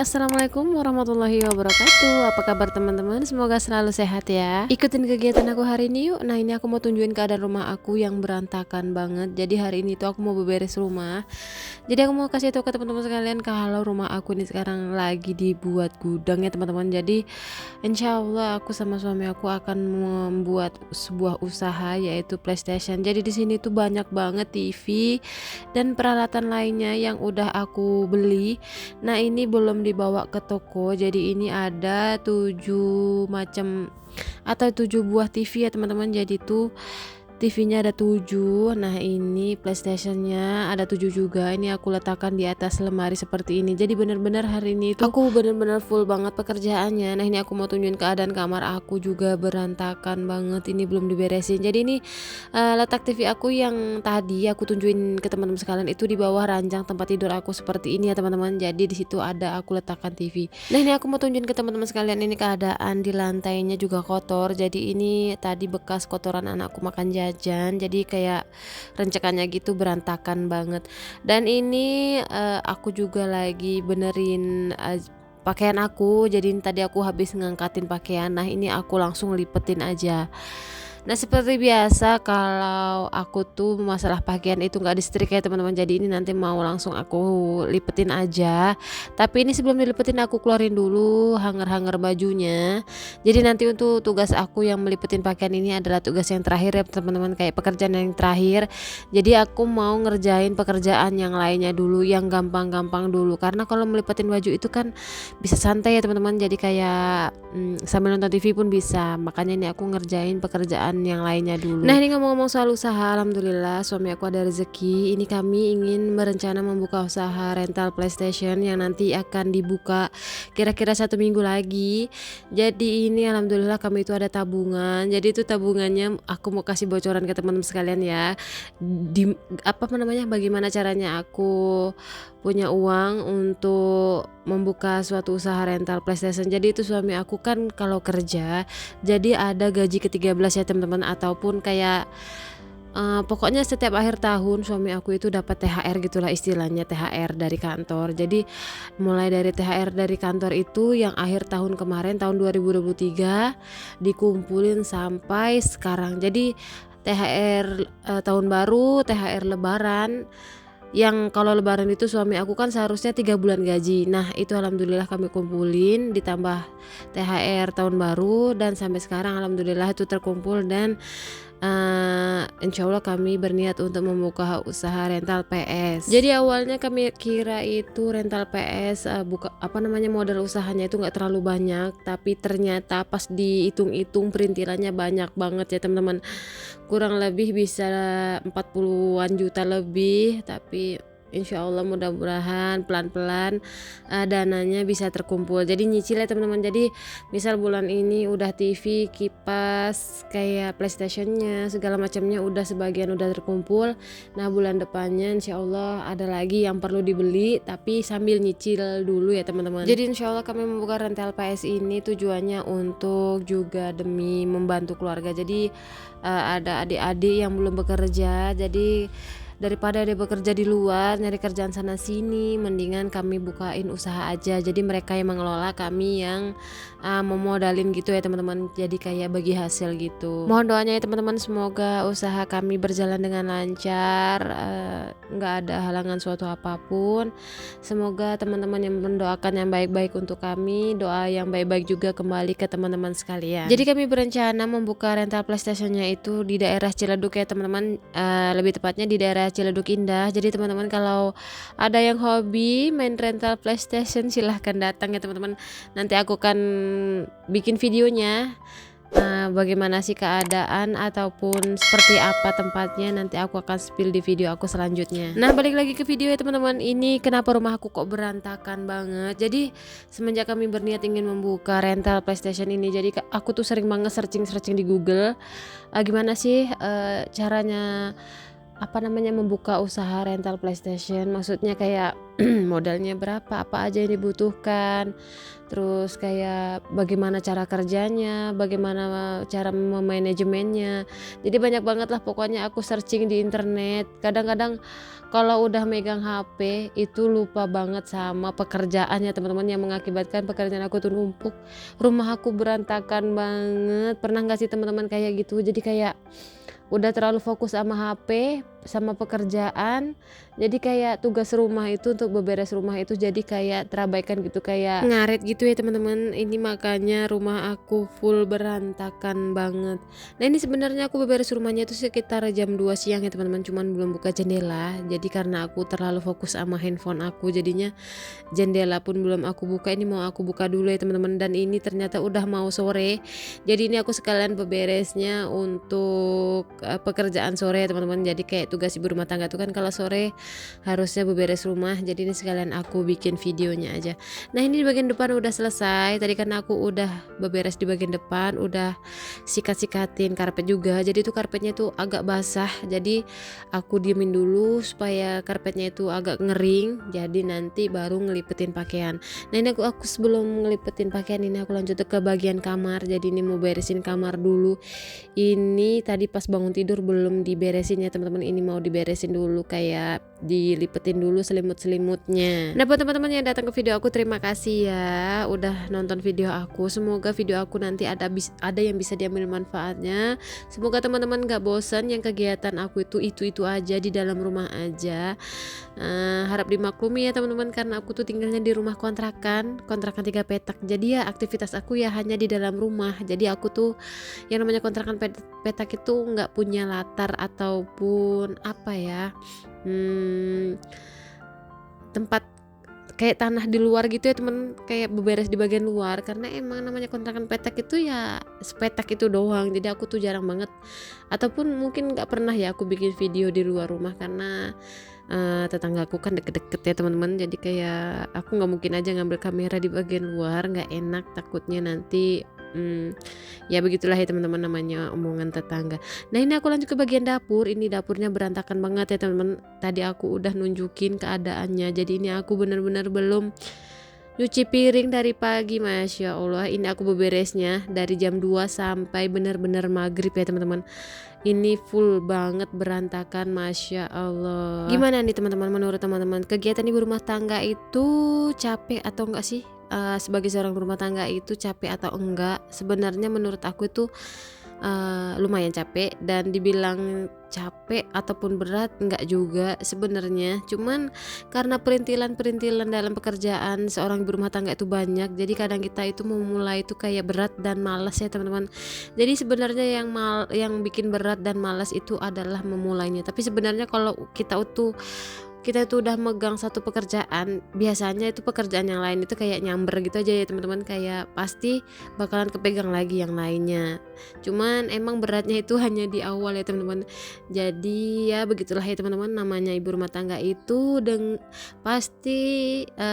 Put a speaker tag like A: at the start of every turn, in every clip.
A: Assalamualaikum warahmatullahi wabarakatuh. Apa kabar teman-teman? Semoga selalu sehat ya. Ikutin kegiatan aku hari ini yuk. Nah, ini aku mau tunjukin keadaan rumah aku yang berantakan banget. Jadi hari ini tuh aku mau beberes rumah. Jadi aku mau kasih tahu ke teman-teman sekalian kalau rumah aku ini sekarang lagi dibuat gudang ya teman-teman. Jadi insya Allah aku sama suami aku akan membuat sebuah usaha yaitu PlayStation. Jadi di sini tuh banyak banget TV dan peralatan lainnya yang udah aku beli. Nah, ini belum dibawa ke toko. Jadi ini ada 7 macam atau 7 buah TV ya teman-teman. Jadi tuh TV-nya ada 7. Nah, ini PlayStation-nya ada 7 juga. Ini aku letakkan di atas lemari seperti ini. Jadi bener-bener hari ini tuh aku bener-bener full banget pekerjaannya. Nah, ini aku mau tunjukin keadaan kamar aku juga berantakan banget. Ini belum diberesin. Jadi ini letak TV aku yang tadi aku tunjukin ke teman-teman sekalian itu di bawah ranjang tempat tidur aku seperti ini ya teman-teman. Jadi di situ ada aku letakkan TV. Nah, ini aku mau tunjukin ke teman-teman sekalian ini keadaan di lantainya juga kotor. Jadi ini tadi bekas kotoran anakku makan jajan, jadi kayak rencekannya gitu berantakan banget. Dan ini aku juga lagi benerin pakaian aku. Jadi tadi aku habis ngangkatin pakaian. Nah, ini aku langsung lipetin aja. Nah, seperti biasa kalau aku tuh masalah pakaian itu nggak di-strik ya teman-teman. Jadi ini nanti mau langsung aku lipetin aja. Tapi ini sebelum dilipetin aku keluarin dulu hanger-hanger bajunya. Jadi nanti untuk tugas aku yang melipetin pakaian ini adalah tugas yang terakhir ya teman-teman, kayak pekerjaan yang terakhir. Jadi aku mau ngerjain pekerjaan yang lainnya dulu, yang gampang-gampang dulu. Karena kalau melipetin baju itu kan bisa santai ya teman-teman. Jadi kayak sambil nonton TV pun bisa. Makanya ini aku ngerjain pekerjaan yang lainnya dulu. Nah, ini ngomong-ngomong soal usaha, alhamdulillah suami aku ada rezeki. Ini kami ingin merencana membuka usaha rental PlayStation yang nanti akan dibuka kira-kira 1 minggu lagi. Jadi ini alhamdulillah kami itu ada tabungan. Jadi itu tabungannya aku mau kasih bocoran ke teman-teman sekalian ya. Di bagaimana caranya aku punya uang untuk membuka suatu usaha rental PlayStation. Jadi itu suami aku kan kalau kerja jadi ada gaji ke-13 ya teman-teman, ataupun kayak pokoknya setiap akhir tahun suami aku itu dapat THR gitulah istilahnya, THR dari kantor. Jadi mulai dari THR dari kantor itu yang akhir tahun kemarin tahun 2023 dikumpulin sampai sekarang. Jadi THR tahun baru, THR lebaran, yang kalau lebaran itu suami aku kan seharusnya 3 bulan gaji. Nah, itu alhamdulillah kami kumpulin ditambah THR tahun baru, dan sampai sekarang alhamdulillah itu terkumpul. Dan insya Allah kami berniat untuk membuka usaha rental PS. Jadi awalnya kami kira itu rental PS modal usahanya itu nggak terlalu banyak, tapi ternyata pas dihitung-hitung perintilannya banyak banget ya teman-teman. Kurang lebih bisa 40-an juta lebih, tapi insya Allah mudah-mudahan pelan-pelan dananya bisa terkumpul. Jadi nyicil ya teman-teman. Jadi misal bulan ini udah TV, kipas, kayak PlayStationnya segala macamnya udah sebagian udah terkumpul. Nah, bulan depannya insya Allah ada lagi yang perlu dibeli, tapi sambil nyicil dulu ya teman-teman. Jadi insya Allah kami membuka rental PS ini tujuannya untuk juga demi membantu keluarga. Jadi ada adik-adik yang belum bekerja, jadi daripada dia bekerja di luar nyari kerjaan sana sini, mendingan kami bukain usaha aja. Jadi mereka yang mengelola, kami yang memodalin gitu ya teman-teman. Jadi kayak bagi hasil gitu. Mohon doanya ya teman-teman, semoga usaha kami berjalan dengan lancar, nggak ada halangan suatu apapun. Semoga teman-teman yang mendoakan yang baik-baik untuk kami, doa yang baik-baik juga kembali ke teman-teman sekalian. Jadi kami berencana membuka rental PlayStation-nya itu di daerah Ciledug ya teman-teman, lebih tepatnya di daerah Ciledug Indah. Jadi teman-teman kalau ada yang hobi main rental PlayStation silahkan datang ya teman-teman. Nanti aku akan bikin videonya bagaimana sih keadaan ataupun seperti apa tempatnya, nanti aku akan spill di video aku selanjutnya. Nah, balik lagi ke video ya teman-teman. Ini kenapa rumah aku kok berantakan banget. Jadi semenjak kami berniat ingin membuka rental PlayStation ini, jadi aku tuh sering banget searching di Google gimana sih caranya membuka usaha rental PlayStation. Maksudnya kayak modalnya berapa, apa aja yang dibutuhkan, terus kayak bagaimana cara kerjanya, bagaimana cara memanajemennya. Jadi banyak banget lah pokoknya aku searching di internet. Kadang-kadang kalau udah megang HP itu lupa banget sama pekerjaannya teman-teman, yang mengakibatkan pekerjaan aku tuh numpuk, rumah aku berantakan banget. Pernah gak sih teman-teman kayak gitu? Jadi kayak udah terlalu fokus sama HP, sama pekerjaan, jadi kayak tugas rumah itu, untuk beberes rumah itu jadi kayak terabaikan gitu, kayak ngaret gitu ya teman-teman. Ini makanya rumah aku full berantakan banget. Nah ini sebenarnya aku beberes rumahnya itu sekitar jam 2 siang ya teman-teman, cuman belum buka jendela. Jadi karena aku terlalu fokus sama handphone aku, jadinya jendela pun belum aku buka. Ini mau aku buka dulu ya teman-teman. Dan ini ternyata udah mau sore, jadi ini aku sekalian beberesnya untuk pekerjaan sore ya teman-teman. Jadi kayak tugas ibu rumah tangga tuh kan kalau sore harusnya beberes rumah, jadi ini sekalian aku bikin videonya aja. Nah ini di bagian depan udah selesai. Tadi kan aku udah beberes di bagian depan, udah sikat-sikatin karpet juga. Jadi tuh karpetnya tuh agak basah, jadi aku diemin dulu supaya karpetnya itu agak ngering, jadi nanti baru ngelipetin pakaian. Nah ini aku sebelum ngelipetin pakaian ini aku lanjut ke bagian kamar. Jadi ini mau beresin kamar dulu. Ini tadi pas bangun tidur belum diberesin ya teman-teman, ini mau diberesin dulu, kayak dilipetin dulu selimut-selimutnya. Nah buat teman-teman yang datang ke video aku, terima kasih ya udah nonton video aku. Semoga video aku nanti ada yang bisa diambil manfaatnya. Semoga teman-teman gak bosan yang kegiatan aku itu aja, di dalam rumah aja. Harap dimaklumi ya teman-teman, karena aku tuh tinggalnya di rumah kontrakan 3 petak. Jadi ya aktivitas aku ya hanya di dalam rumah. Jadi aku tuh yang namanya kontrakan petak itu nggak punya latar ataupun apa ya, tempat kayak tanah di luar gitu ya temen, kayak beberes di bagian luar. Karena emang namanya kontrakan petak itu ya sepetak itu doang. Jadi aku tuh jarang banget, ataupun mungkin nggak pernah ya aku bikin video di luar rumah, karena tetanggaku kan deket-deket ya teman-teman. Jadi kayak aku nggak mungkin aja ngambil kamera di bagian luar, nggak enak, takutnya nanti ya begitulah ya teman-teman, namanya omongan tetangga. Nah ini aku lanjut ke bagian dapur. Ini dapurnya berantakan banget ya teman-teman. Tadi aku udah nunjukin keadaannya. Jadi ini aku benar-benar belum nyuci piring dari pagi, masya Allah. Ini aku beberesnya dari jam 2 sampai benar-benar maghrib ya teman-teman. Ini full banget berantakan, masya Allah. Gimana nih teman-teman, menurut teman-teman kegiatan ibu rumah tangga itu capek atau enggak sih? Sebagai seorang rumah tangga itu capek atau enggak? Sebenarnya menurut aku itu lumayan capek, dan dibilang capek ataupun berat enggak juga sebenarnya. Cuman karena perintilan-perintilan dalam pekerjaan seorang ibu rumah tangga itu banyak, jadi kadang kita itu mau mulai itu kayak berat dan malas ya teman-teman. Jadi sebenarnya yang bikin berat dan malas itu adalah memulainya. Tapi sebenarnya kalau kita itu udah megang satu pekerjaan, biasanya itu pekerjaan yang lain itu kayak nyamber gitu aja ya teman-teman, kayak pasti bakalan kepegang lagi yang lainnya. Cuman emang beratnya itu hanya di awal ya teman-teman. Jadi ya begitulah ya teman-teman, namanya ibu rumah tangga itu pasti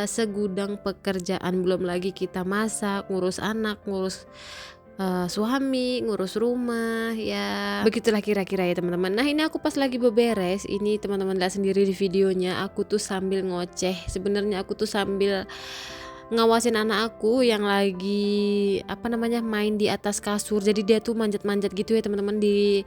A: segudang pekerjaan. Belum lagi kita masak, ngurus anak, ngurus suami, ngurus rumah, ya begitulah kira-kira ya teman-teman. Nah ini aku pas lagi beberes, ini teman-teman lihat sendiri di videonya, aku tuh sambil ngoceh. Sebenarnya aku tuh sambil ngawasin anak aku yang lagi main di atas kasur. Jadi dia tuh manjat-manjat gitu ya teman-teman di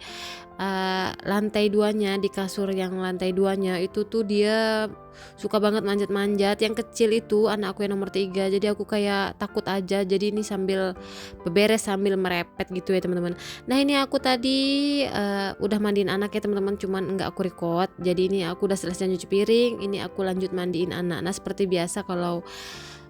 A: lantai 2-nya, di kasur yang lantai 2-nya itu tuh dia suka banget manjat-manjat. Yang kecil itu anak aku yang nomor 3, jadi aku kayak takut aja. Jadi ini sambil beberes sambil merepet gitu ya teman-teman. Nah ini aku tadi udah mandiin anak ya teman-teman, cuman enggak aku record. Jadi ini aku udah selesai nyuci piring, ini aku lanjut mandiin anak. Nah seperti biasa kalau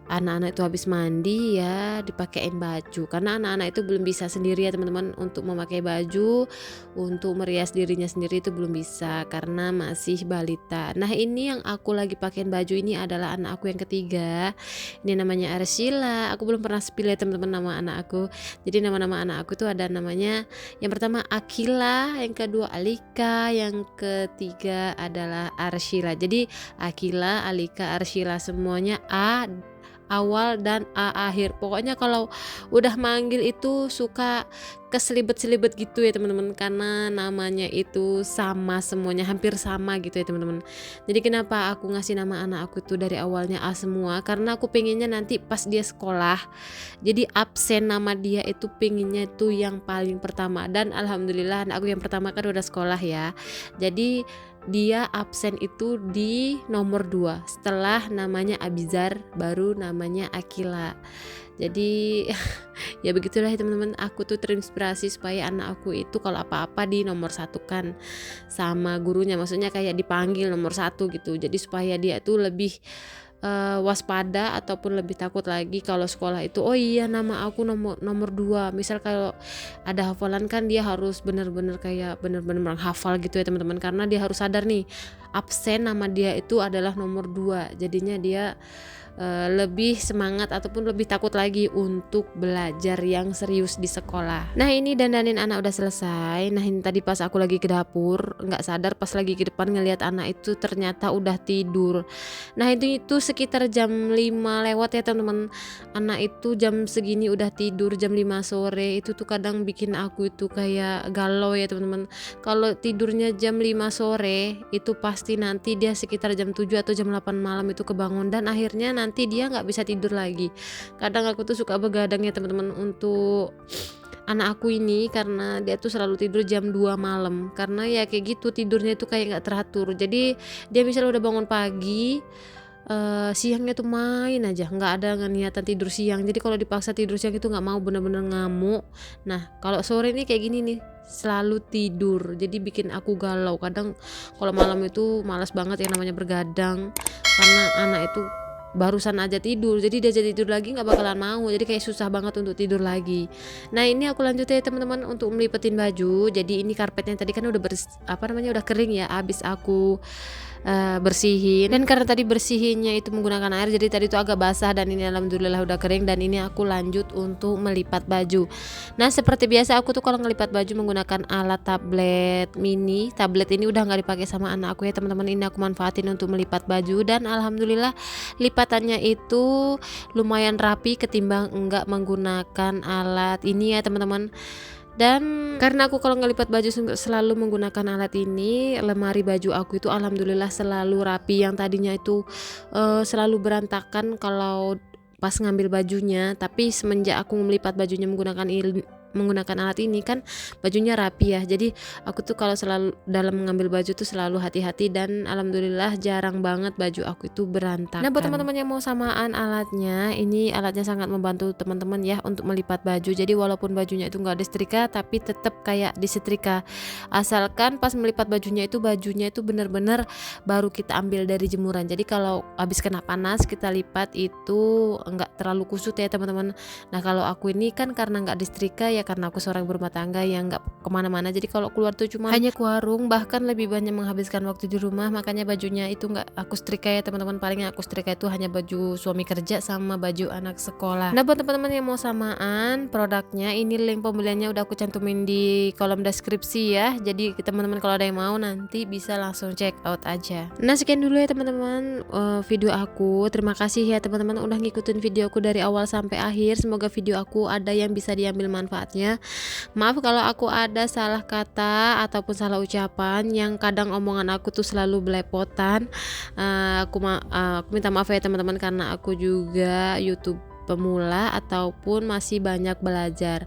A: anak-anak itu habis mandi ya dipakein baju, karena anak-anak itu belum bisa sendiri ya teman-teman untuk memakai baju, untuk merias dirinya sendiri itu belum bisa karena masih balita. Nah ini yang aku lagi pakein baju ini adalah anak aku yang ketiga, ini namanya Arsila. Aku belum pernah spill ya teman-teman nama anak aku. Jadi nama-nama anak aku tuh ada namanya, yang pertama Akila, yang kedua Alika, yang ketiga adalah Arsila. Jadi Akila, Alika, Arsila, semuanya awal dan A akhir. Pokoknya kalau udah manggil itu suka keselibet-selibet gitu ya teman-teman, karena namanya itu sama semuanya, hampir sama gitu ya teman-teman. Jadi kenapa aku ngasih nama anak aku itu dari awalnya A semua, karena aku pengennya nanti pas dia sekolah jadi absen nama dia itu pengennya itu yang paling pertama. Dan alhamdulillah anak aku yang pertama kan udah sekolah ya, jadi dia absen itu di nomor 2 setelah namanya Abizar baru namanya Akila. Jadi ya begitulah ya teman-teman, aku tuh terinspirasi supaya anak aku itu kalau apa-apa di nomor 1 kan sama gurunya, maksudnya kayak dipanggil nomor 1 gitu. Jadi supaya dia tuh lebih waspada ataupun lebih takut lagi kalau sekolah itu, oh iya nama aku nomor 2. Misal kalau ada hafalan kan dia harus benar-benar kayak benar-benar menghafal gitu ya teman-teman, karena dia harus sadar nih absen nama dia itu adalah nomor 2. Jadinya dia lebih semangat ataupun lebih takut lagi untuk belajar yang serius di sekolah. Nah ini dandanin anak udah selesai. Nah ini tadi pas aku lagi ke dapur nggak sadar pas lagi ke depan ngelihat anak itu ternyata udah tidur. Nah itu sekitar jam 5 lewat ya teman-teman. Anak itu jam segini udah tidur, jam 5 sore. Itu tuh kadang bikin aku itu kayak galau ya teman-teman. Kalau tidurnya jam 5 sore itu pasti nanti dia sekitar jam 7 atau jam 8 malam itu kebangun, dan akhirnya nanti dia nggak bisa tidur lagi. Kadang aku tuh suka begadang ya teman-teman untuk anak aku ini, karena dia tuh selalu tidur jam 2 malam, karena ya kayak gitu tidurnya itu kayak nggak teratur. Jadi dia misalnya udah bangun pagi, siangnya tuh main aja, nggak ada niatan tidur siang. Jadi kalau dipaksa tidur siang itu nggak mau, bener-bener ngamuk. Nah kalau sore ini kayak gini nih, selalu tidur, jadi bikin aku galau. Kadang kalau malam itu malas banget yang namanya bergadang, karena anak itu barusan aja tidur, jadi dia jadi tidur lagi nggak bakalan mau, jadi kayak susah banget untuk tidur lagi. Nah ini aku lanjut ya teman-teman untuk melipetin baju. Jadi ini karpetnya tadi kan udah udah kering ya, abis aku bersihin, dan karena tadi bersihinnya itu menggunakan air, jadi tadi itu agak basah, dan ini alhamdulillah udah kering. Dan ini aku lanjut untuk melipat baju. Nah seperti biasa aku tuh kalau ngelipat baju menggunakan alat tablet mini. Tablet ini udah nggak dipakai sama anak aku ya teman-teman, ini aku manfaatin untuk melipat baju, dan alhamdulillah lipatannya itu lumayan rapi ketimbang enggak menggunakan alat ini ya teman-teman. Dan karena aku kalau ngelipat baju selalu menggunakan alat ini, lemari baju aku itu alhamdulillah selalu rapi. Yang tadinya itu selalu berantakan kalau pas ngambil bajunya, tapi semenjak aku melipat bajunya menggunakan alat ini kan bajunya rapi ya. Jadi aku tuh kalau selalu dalam mengambil baju tuh selalu hati-hati, dan alhamdulillah jarang banget baju aku itu berantakan. Nah buat teman-teman yang mau samaan alatnya, ini alatnya sangat membantu teman-teman ya untuk melipat baju. Jadi walaupun bajunya itu nggak disetrika tapi tetap kayak disetrika, asalkan pas melipat bajunya itu benar-benar baru kita ambil dari jemuran. Jadi kalau habis kena panas kita lipat itu nggak terlalu kusut ya teman-teman. Nah kalau aku ini kan karena nggak disetrika ya, karena aku seorang berumah tangga yang nggak kemana-mana, jadi kalau keluar tuh cuma hanya ke warung, bahkan lebih banyak menghabiskan waktu di rumah. Makanya bajunya itu nggak aku setrika ya teman-teman, paling yang aku setrika itu hanya baju suami kerja sama baju anak sekolah. Nah buat teman-teman yang mau samaan produknya, ini link pembeliannya udah aku cantumin di kolom deskripsi ya, jadi teman-teman kalau ada yang mau nanti bisa langsung check out aja. Nah sekian dulu ya teman-teman video aku. Terima kasih ya teman-teman udah ngikutin videoku dari awal sampai akhir. Semoga video aku ada yang bisa diambil manfaatnya. Maaf kalau aku ada salah kata ataupun salah ucapan, yang kadang omongan aku tuh selalu belepotan. Aku minta maaf ya teman-teman, karena aku juga YouTube pemula ataupun masih banyak belajar.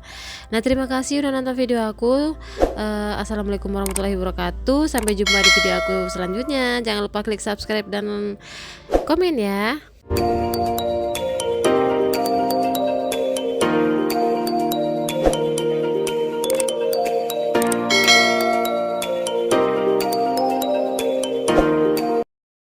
A: Nah terima kasih udah nonton video aku. Assalamualaikum warahmatullahi wabarakatuh. Sampai jumpa di video aku selanjutnya. Jangan lupa klik subscribe dan komen ya.